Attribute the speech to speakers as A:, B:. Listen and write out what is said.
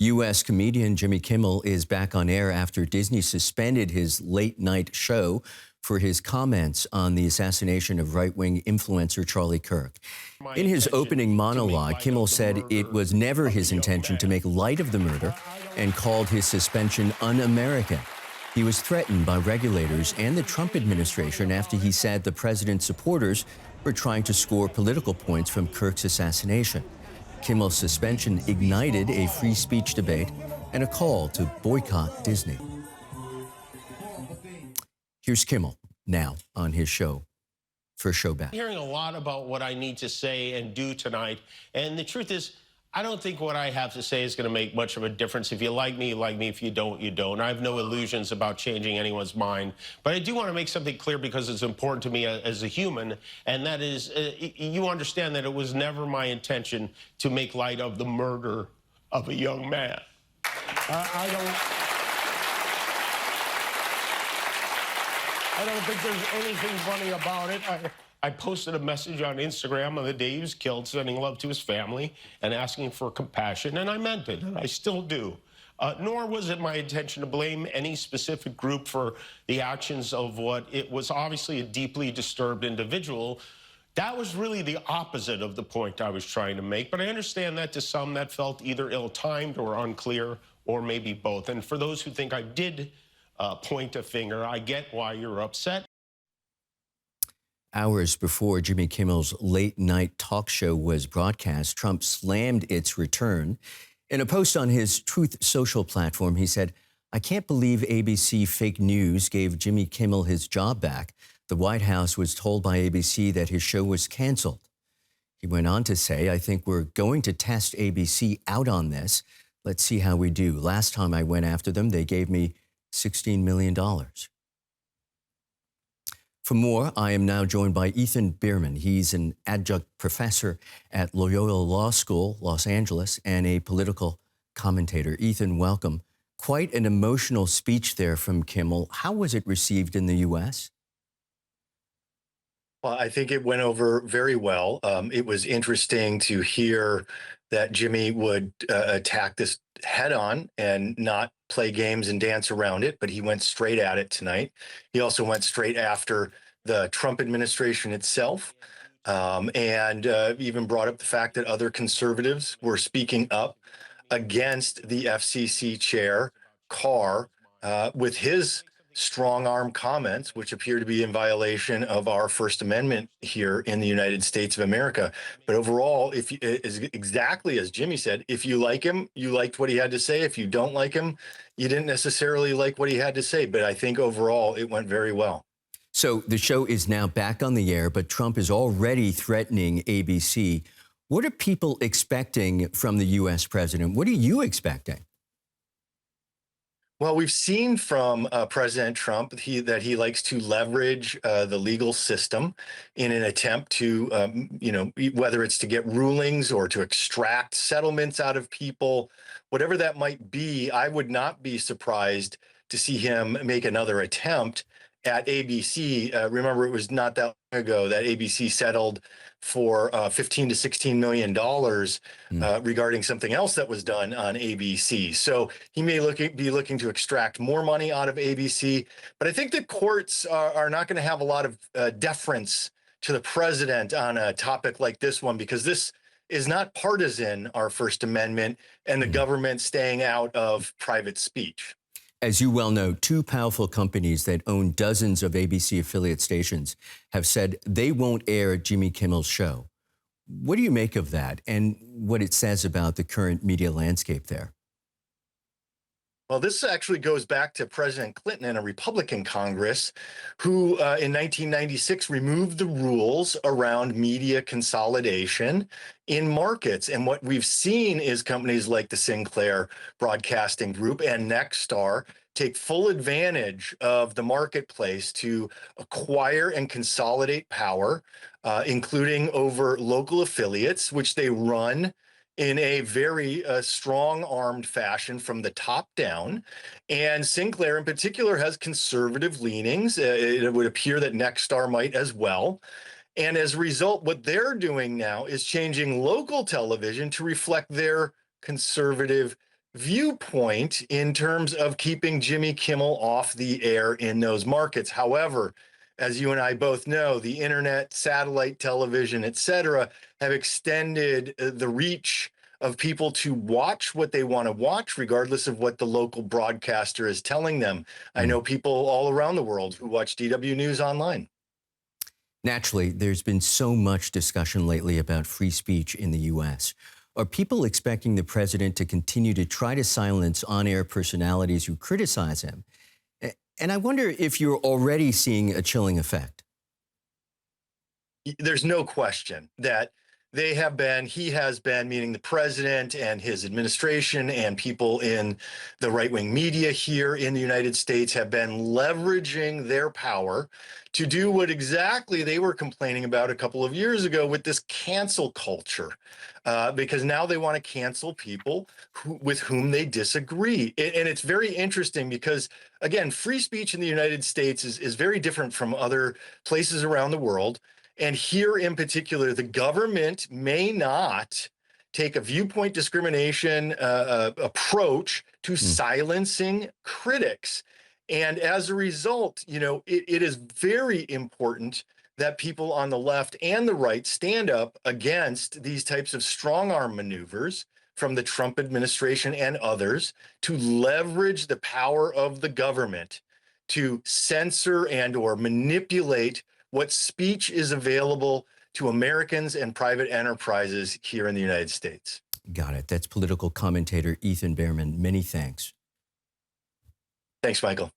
A: U.S. comedian Jimmy Kimmel is back on air after Disney suspended his late-night show for his comments on the assassination of right-wing influencer Charlie Kirk. In his opening monologue, Kimmel said it was never his intention to make light of the murder and called his suspension un-American. He was threatened by regulators and the Trump administration after he said the president's supporters were trying to score political points from Kirk's assassination. Kimmel's suspension ignited a free speech debate and a call to boycott Disney. Here's Kimmel now on his show, first show back.
B: Hearing a lot about what I need to say and do tonight, and the truth is, I don't think what I have to say is going to make much of a difference. If you like me, you like me. If you don't, you don't. I have no illusions about changing anyone's mind. But I do want to make something clear because it's important to me as a human, and that is, you understand that it was never my intention to make light of the murder of a young man. I don't think there's anything funny about it. I posted a message on Instagram on the day he was killed, sending love to his family and asking for compassion, and I meant it, and I still do. Nor was it my intention to blame any specific group for the actions of what it was obviously a deeply disturbed individual. That was really the opposite of the point I was trying to make, but I understand that to some that felt either ill-timed or unclear, or maybe both. And for those who think I did point a finger, I get why you're upset.
A: Hours before Jimmy Kimmel's late-night talk show was broadcast, Trump slammed its return. In a post on his Truth Social platform, he said, "I can't believe ABC fake news gave Jimmy Kimmel his job back. The White House was told by ABC that his show was canceled." He went on to say, "I think we're going to test ABC out on this. Let's see how we do. Last time I went after them, they gave me $16 million. For more, I am now joined by Ethan Bierman. He's an adjunct professor at Loyola Law School, Los Angeles, and a political commentator. Ethan, welcome. Quite an emotional speech there from Kimmel. How was it received in the U.S.?
C: Well, I think it went over very well. It was interesting to hear that Jimmy would attack this head on and not play games and dance around it, but he went straight at it tonight. He also went straight after the Trump administration itself, and even brought up the fact that other conservatives were speaking up against the FCC chair, Carr, with his strong-arm comments, which appear to be in violation of our First Amendment here in the United States of America. But overall, if exactly as Jimmy said, if you like him, you liked what he had to say. If you don't like him, you didn't necessarily like what he had to say. But I think overall, it went very well.
A: So the show is now back on the air, but Trump is already threatening ABC. What are people expecting from the U.S. president? What are you expecting?
C: Well, we've seen from President Trump that he likes to leverage the legal system in an attempt to, whether it's to get rulings or to extract settlements out of people, whatever that might be. I would not be surprised to see him make another attempt at ABC. Remember, it was not that long ago that ABC settled for $15 to $16 million regarding something else that was done on ABC. So he may be looking to extract more money out of ABC. But I think the courts are not going to have a lot of deference to the president on a topic like this one, because this is not partisan, our First Amendment, and the government staying out of private speech.
A: As you well know, two powerful companies that own dozens of ABC affiliate stations have said they won't air Jimmy Kimmel's show. What do you make of that and what it says about the current media landscape there?
C: Well, this actually goes back to President Clinton and a Republican Congress who in 1996 removed the rules around media consolidation in markets. And what we've seen is companies like the Sinclair Broadcasting Group and Nexstar take full advantage of the marketplace to acquire and consolidate power, including over local affiliates, which they run in a very strong-armed fashion from the top down. And Sinclair in particular has conservative leanings. It would appear that Nexstar might as well. And as a result, what they're doing now is changing local television to reflect their conservative viewpoint in terms of keeping Jimmy Kimmel off the air in those markets. However, as you and I both know, the internet, satellite television, et cetera, have extended the reach of people to watch what they want to watch, regardless of what the local broadcaster is telling them. I know people all around the world who watch DW News online.
A: Naturally, there's been so much discussion lately about free speech in the U.S. Are people expecting the president to continue to try to silence on-air personalities who criticize him? And I wonder if you're already seeing a chilling effect.
C: There's no question that he has been, meaning the president and his administration and people in the right-wing media here in the United States have been leveraging their power to do what exactly they were complaining about a couple of years ago with this cancel culture, because now they want to cancel people with whom they disagree. And it's very interesting because, again, free speech in the United States is very different from other places around the world. And here in particular, the government may not take a viewpoint discrimination approach to silencing critics. And as a result, it is very important that people on the left and the right stand up against these types of strong arm maneuvers from the Trump administration and others to leverage the power of the government to censor and or manipulate what speech is available to Americans and private enterprises here in the United States.
A: Got it. That's political commentator Ethan Behrman. Many thanks.
C: Thanks, Michael.